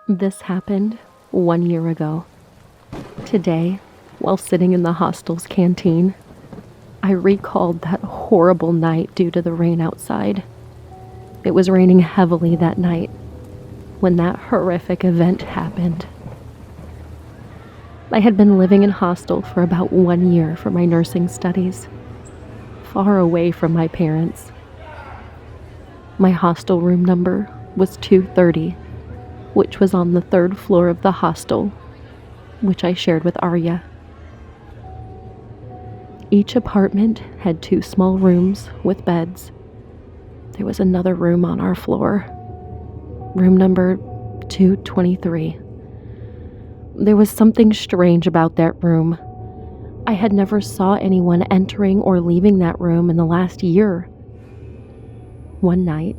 This happened 1 year ago. Today, while sitting in the hostel's canteen, I recalled that horrible night due to the rain outside. It was raining heavily that night when that horrific event happened. I had been living in hostel for about 1 year for my nursing studies, far away from my parents. My hostel room number was 230, which was on the 3rd floor of the hostel, which I shared with Arya. Each apartment had 2 small rooms with beds. There was another room on our floor, room number 223. There was something strange about that room. I had never saw anyone entering or leaving that room in the last year. One night,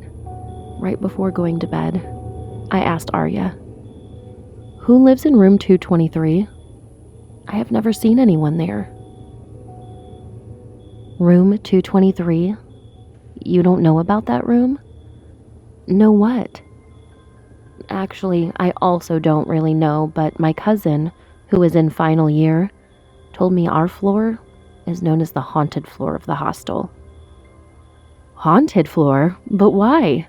right before going to bed, I asked Arya, "Who lives in room 223? I have never seen anyone there." "Room 223? You don't know about that room?" "Know what?" "Actually, I also don't really know, but my cousin, who is in final year, told me our floor is known as the haunted floor of the hostel." "Haunted floor? But why?"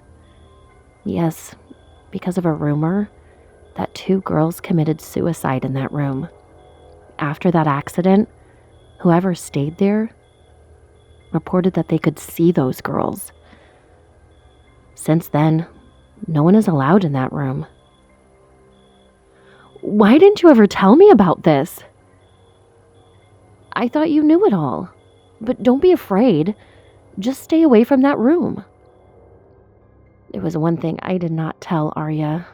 "Yes, because of a rumor that 2 girls committed suicide in that room. After that accident, whoever stayed there reported that they could see those girls. Since then, no one is allowed in that room." "Why didn't you ever tell me about this?" "I thought you knew it all. But don't be afraid. Just stay away from that room." There was one thing I did not tell Arya,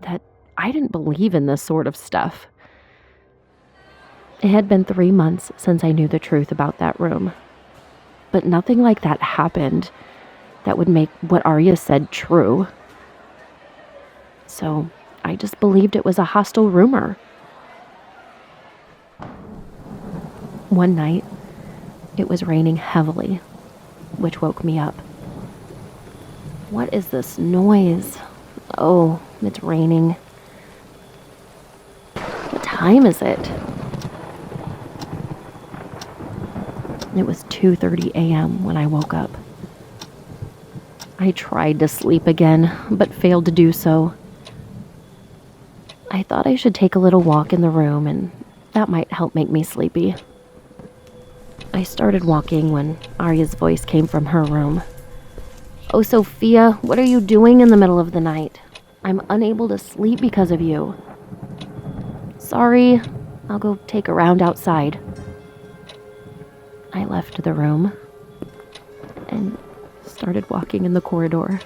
that I didn't believe in this sort of stuff. It had been 3 months since I knew the truth about that room, but nothing like that happened that would make what Arya said true. So I just believed it was a hostile rumor. One night, it was raining heavily, which woke me up. What is this noise? Oh, it's raining. What time is it? It was 2:30 a.m. when I woke up. I tried to sleep again, but failed to do so. I thought I should take a little walk in the room, and that might help make me sleepy. I started walking when Arya's voice came from her room. "Oh, Sophia, what are you doing in the middle of the night? I'm unable to sleep because of you." "Sorry, I'll go take a round outside." I left the room and started walking in the corridor.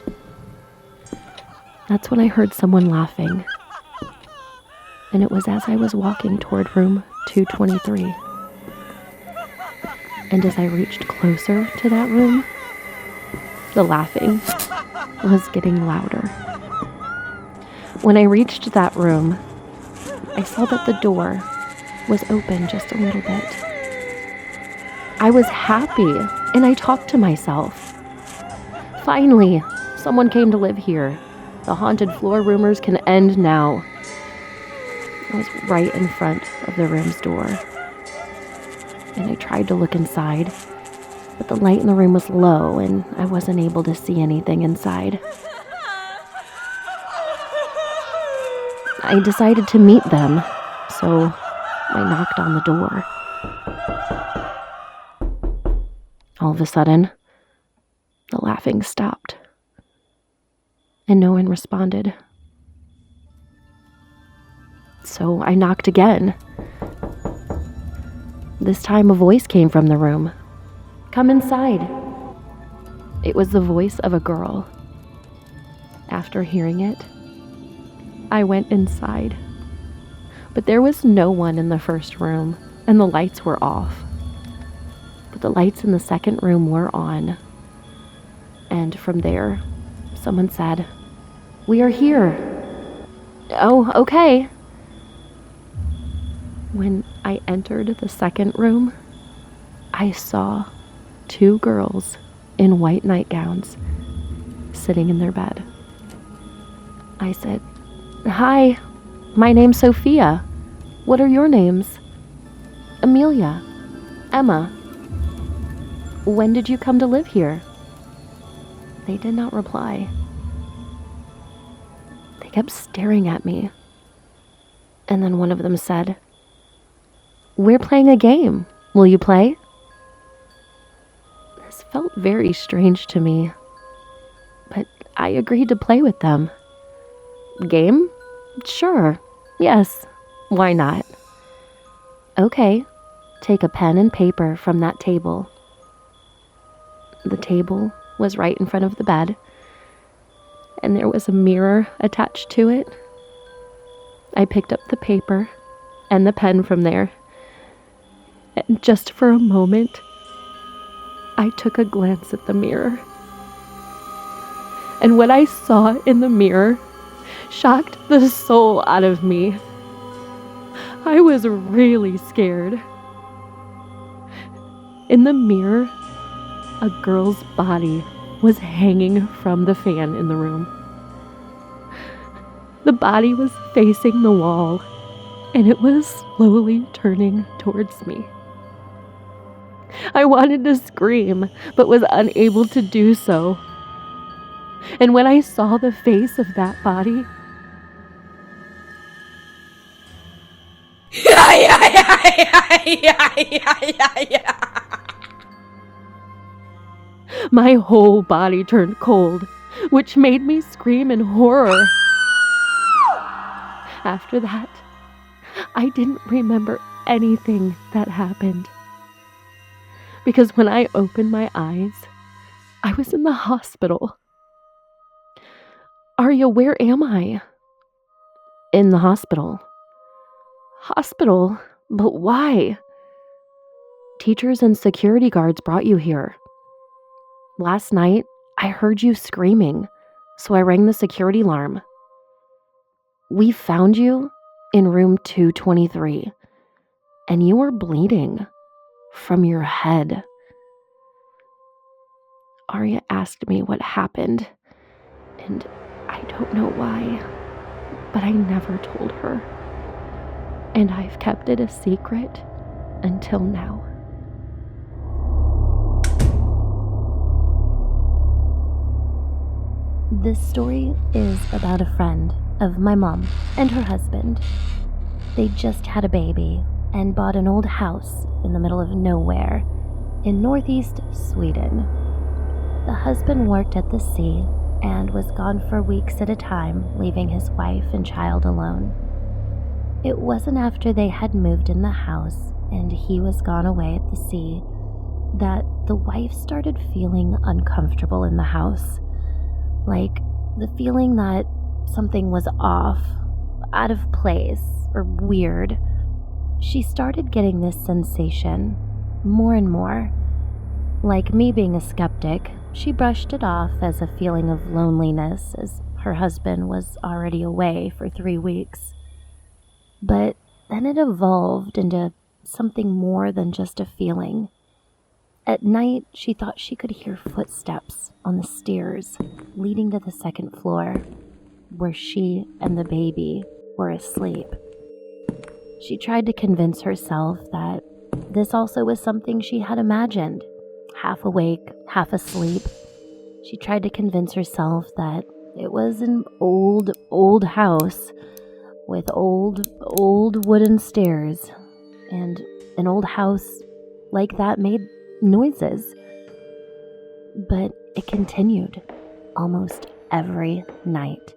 That's when I heard someone laughing, and it was as I was walking toward room 223. And as I reached closer to that room, the laughing was getting louder. When I reached that room, I saw that the door was open just a little bit. I was happy, and I talked to myself. Finally, someone came to live here. The haunted floor rumors can end now. I was right in front of the room's door, and I tried to look inside, but the light in the room was low, and I wasn't able to see anything inside. I decided to meet them, so I knocked on the door. All of a sudden, the laughing stopped, and no one responded. So I knocked again. This time a voice came from the room. "Come inside." It was the voice of a girl. After hearing it, I went inside. But there was no one in the first room, and the lights were off. But the lights in the second room were on. And from there, someone said, "We are here." "Oh, okay." When I entered the second room, I saw 2 girls in white nightgowns sitting in their bed. I said, Hi, my name's Sophia. What are your names? Amelia. Emma. When did you come to live here? They did not reply. They kept staring at me. And then one of them said, "We're playing a game. Will you play?" This felt very strange to me, but I agreed to play with them. Game? Sure. Yes. Why not? Okay. Take a pen and paper from that table. The table was right in front of the bed, and there was a mirror attached to it. I picked up the paper and the pen from there, and just for a moment, I took a glance at the mirror. And what I saw in the mirror shocked the soul out of me. I was really scared. In the mirror, a girl's body was hanging from the fan in the room. The body was facing the wall, and it was slowly turning towards me. I wanted to scream, but was unable to do so. And when I saw the face of that body, my whole body turned cold, which made me scream in horror. After that, I didn't remember anything that happened. Because when I opened my eyes, I was in the hospital. Arya, where am I? In the hospital. Hospital? But why? Teachers and security guards brought you here. Last night, I heard you screaming, so I rang the security alarm. We found you in room 223, and you were bleeding from your head. Arya asked me what happened, and I don't know why, but I never told her. And I've kept it a secret until now. This story is about a friend of my mom and her husband. They just had a baby and bought an old house in the middle of nowhere in northeast Sweden. The husband worked at the sea and was gone for weeks at a time, leaving his wife and child alone. It wasn't after they had moved in the house and he was gone away at the sea that the wife started feeling uncomfortable in the house. Like the feeling that something was off, out of place, or weird. She started getting this sensation more and more. Like me being a skeptic, she brushed it off as a feeling of loneliness as her husband was already away for 3 weeks. But then it evolved into something more than just a feeling. At night, she thought she could hear footsteps on the stairs leading to the second floor, where she and the baby were asleep. She tried to convince herself that this also was something she had imagined, half awake, half asleep. She tried to convince herself that it was an old house with old wooden stairs, and an old house like that made noises. But it continued almost every night.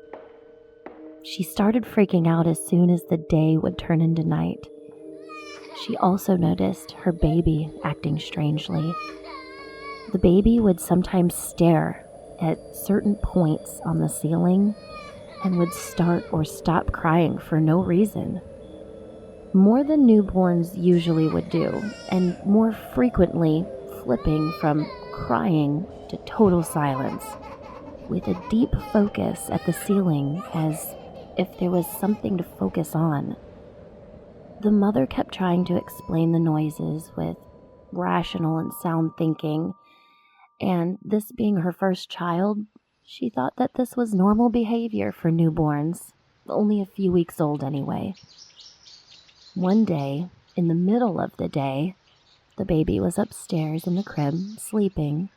She started freaking out as soon as the day would turn into night. She also noticed her baby acting strangely. The baby would sometimes stare at certain points on the ceiling and would start or stop crying for no reason. More than newborns usually would do, and more frequently flipping from crying to total silence, with a deep focus at the ceiling as if there was something to focus on. The mother kept trying to explain the noises with rational and sound thinking, and this being her first child, she thought that this was normal behavior for newborns, only a few weeks old anyway. One day, in the middle of the day, the baby was upstairs in the crib, sleeping,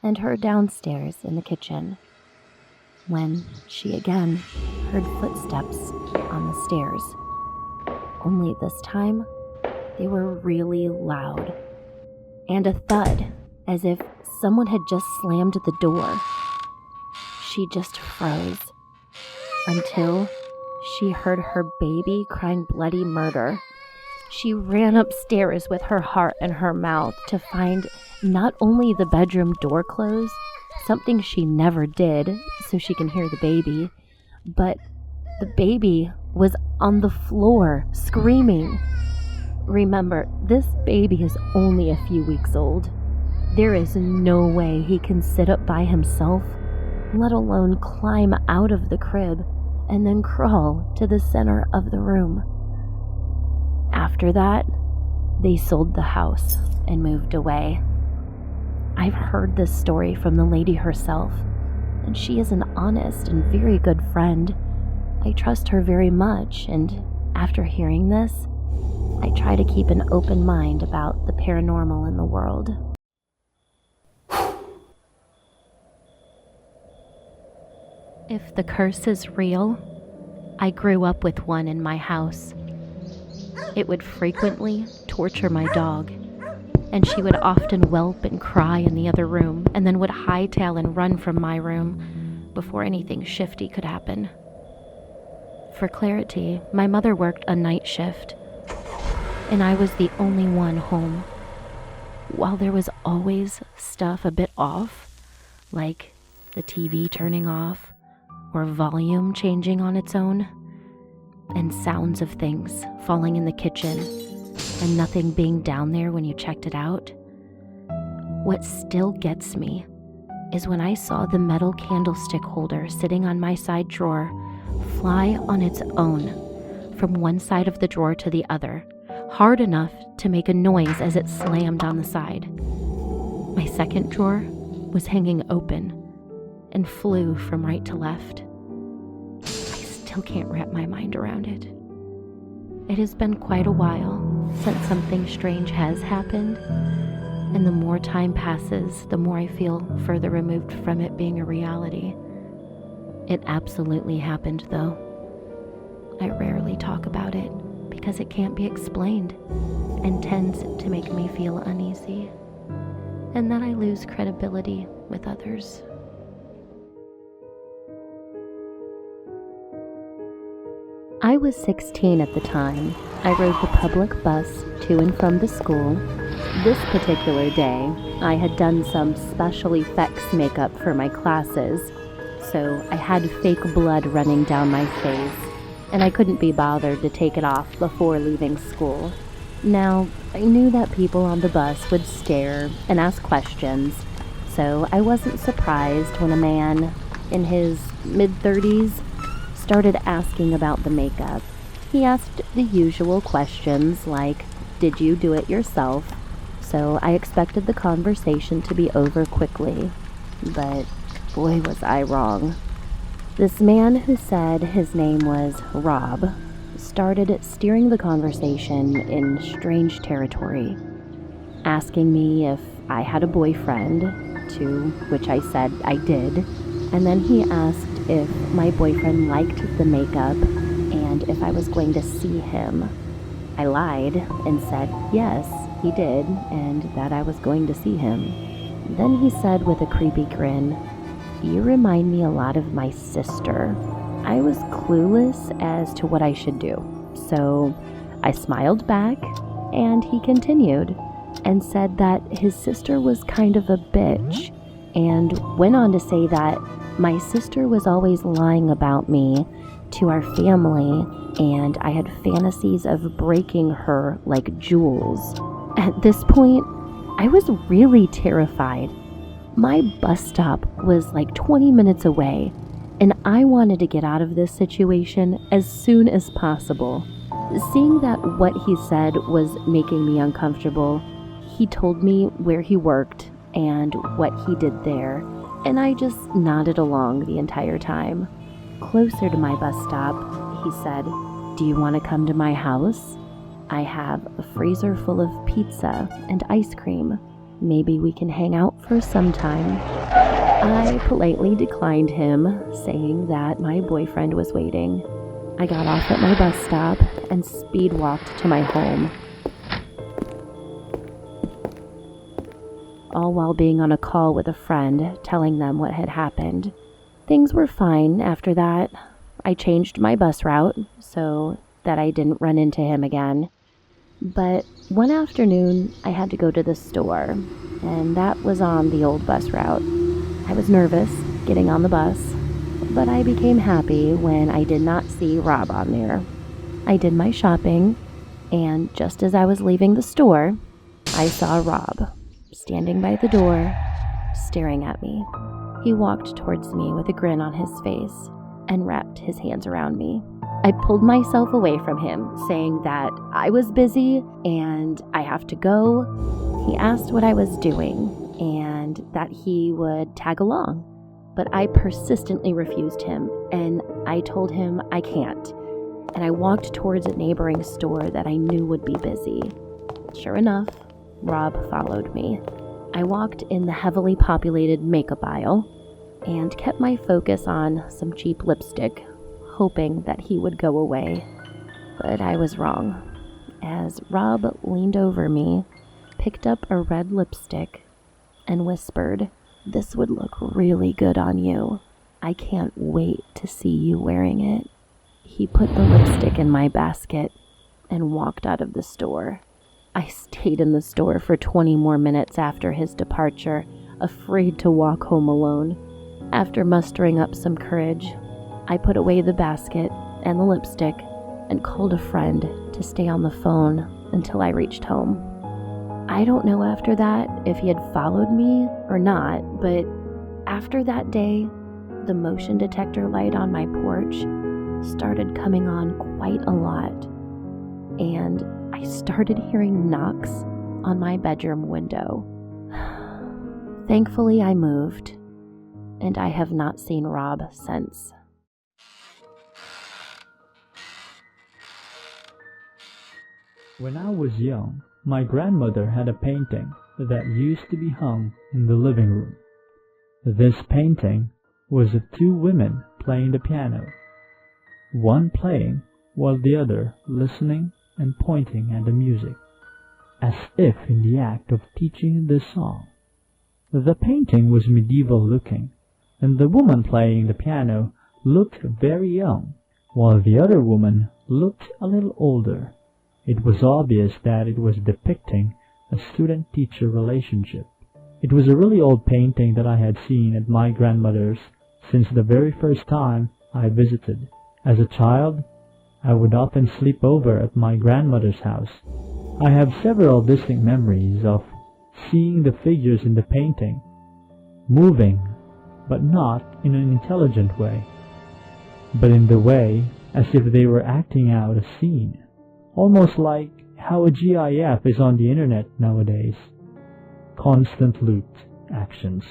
and her downstairs in the kitchen, when she again heard footsteps on the stairs. Only this time, they were really loud, and a thud, as if someone had just slammed the door. She just froze, until she heard her baby crying bloody murder. She ran upstairs with her heart in her mouth to find not only the bedroom door closed, something she never did so she can hear the baby, but the baby was on the floor screaming. Remember, this baby is only a few weeks old. There is no way he can sit up by himself, let alone climb out of the crib and then crawl to the center of the room. After that, they sold the house and moved away. I've heard this story from the lady herself, and she is an honest and very good friend. I trust her very much, and after hearing this, I try to keep an open mind about the paranormal in the world. If the curse is real, I grew up with one in my house. It would frequently torture my dog, and she would often whelp and cry in the other room, and then would hightail and run from my room before anything shifty could happen. For clarity, my mother worked a night shift, and I was the only one home. While there was always stuff a bit off, like the TV turning off or volume changing on its own, and sounds of things falling in the kitchen and nothing being down there when you checked it out, what still gets me is when I saw the metal candlestick holder sitting on my side drawer fly on its own from one side of the drawer to the other, hard enough to make a noise as it slammed on the side. My second drawer was hanging open and flew from right to left. I still can't wrap my mind around it. It has been quite a while since something strange has happened, and the more time passes, the more I feel further removed from it being a reality. It absolutely happened, though. I rarely talk about it because it can't be explained and tends to make me feel uneasy, and that I lose credibility with others. I was 16 at the time. I rode the public bus to and from the school. This particular day, I had done some special effects makeup for my classes, so I had fake blood running down my face, and I couldn't be bothered to take it off before leaving school. Now, I knew that people on the bus would stare and ask questions, so I wasn't surprised when a man in his mid-30s started asking about the makeup. He asked the usual questions like, "Did you do it yourself?" So I expected the conversation to be over quickly, but boy was I wrong. This man, who said his name was Rob, started steering the conversation in strange territory, asking me if I had a boyfriend, to which I said I did, and then he asked if my boyfriend liked the makeup and if I was going to see him. I lied and said yes, he did, and that I was going to see him. Then he said with a creepy grin, "You remind me a lot of my sister." I was clueless as to what I should do, so I smiled back, and he continued and said that his sister was kind of a bitch, and went on to say that my sister was always lying about me to our family, and I had fantasies of breaking her like jewels. At this point, I was really terrified. My bus stop was like 20 minutes away, and I wanted to get out of this situation as soon as possible. Seeing that what he said was making me uncomfortable, he told me where he worked and what he did there, and I just nodded along the entire time. Closer to my bus stop, He said, "Do you want to come to my house? I have a freezer full of pizza and ice cream. Maybe we can hang out for some time." I politely declined him, saying that my boyfriend was waiting. I got off at my bus stop and speed walked to my home, all while being on a call with a friend, telling them what had happened. Things were fine after that. I changed my bus route so that I didn't run into him again. But one afternoon, I had to go to the store, and that was on the old bus route. I was nervous getting on the bus, but I became happy when I did not see Rob on there. I did my shopping, and just as I was leaving the store, I saw Rob standing by the door, staring at me. He walked towards me with a grin on his face and wrapped his hands around me. I pulled myself away from him, saying that I was busy and I have to go. He asked what I was doing and that he would tag along, but I persistently refused him, and I told him I can't. And I walked towards a neighboring store that I knew would be busy. Sure enough, Rob followed me. I walked in the heavily populated makeup aisle and kept my focus on some cheap lipstick, hoping that he would go away. But I was wrong, as Rob leaned over me, picked up a red lipstick, and whispered, "This would look really good on you. I can't wait to see you wearing it." He put the lipstick in my basket and walked out of the store. I stayed in the store for 20 more minutes after his departure, afraid to walk home alone. After mustering up some courage, I put away the basket and the lipstick and called a friend to stay on the phone until I reached home. I don't know after that if he had followed me or not, but after that day, the motion detector light on my porch started coming on quite a lot, and I started hearing knocks on my bedroom window. Thankfully, I moved, and I have not seen Rob since. When I was young, my grandmother had a painting that used to be hung in the living room. This painting was of two women playing the piano, one playing while the other listening and pointing at the music, as if in the act of teaching the song. The painting was medieval looking, and the woman playing the piano looked very young, while the other woman looked a little older. It was obvious that it was depicting a student-teacher relationship. It was a really old painting that I had seen at my grandmother's since the very first time I visited. As a child, I would often sleep over at my grandmother's house. I have several distinct memories of seeing the figures in the painting, moving, but not in an intelligent way, but in the way as if they were acting out a scene, almost like how a GIF is on the internet nowadays. Constant looped actions.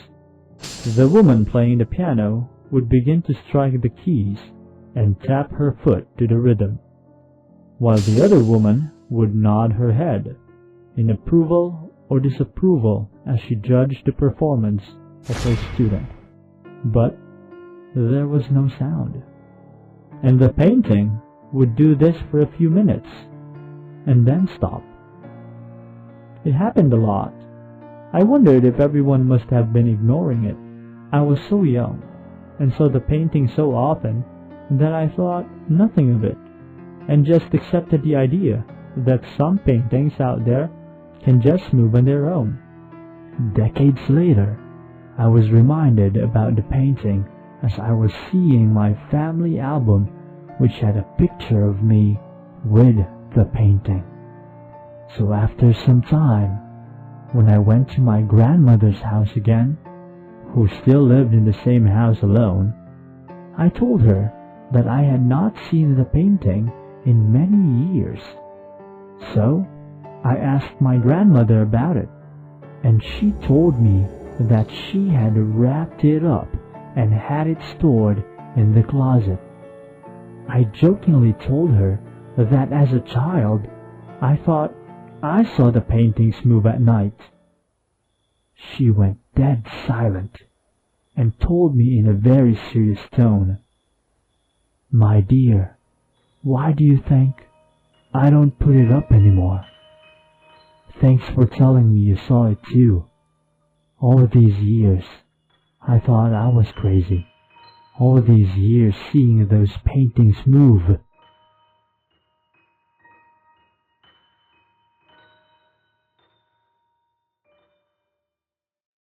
The woman playing the piano would begin to strike the keys and tap her foot to the rhythm, while the other woman would nod her head in approval or disapproval as she judged the performance of her student. But there was no sound, and the painting would do this for a few minutes and then stop. It happened a lot. I wondered if everyone must have been ignoring it. I was so young and saw the painting so often that I thought nothing of it, and just accepted the idea that some paintings out there can just move on their own. Decades later, I was reminded about the painting as I was seeing my family album, which had a picture of me with the painting. So after some time, when I went to my grandmother's house again, who still lived in the same house alone, I told her that I had not seen the painting in many years. So I asked my grandmother about it, and she told me that she had wrapped it up and had it stored in the closet. I jokingly told her that as a child, I thought I saw the paintings move at night. She went dead silent and told me in a very serious tone, "My dear, why do you think I don't put it up anymore? Thanks for telling me you saw it too. All of these years, I thought I was crazy. All of these years seeing those paintings move.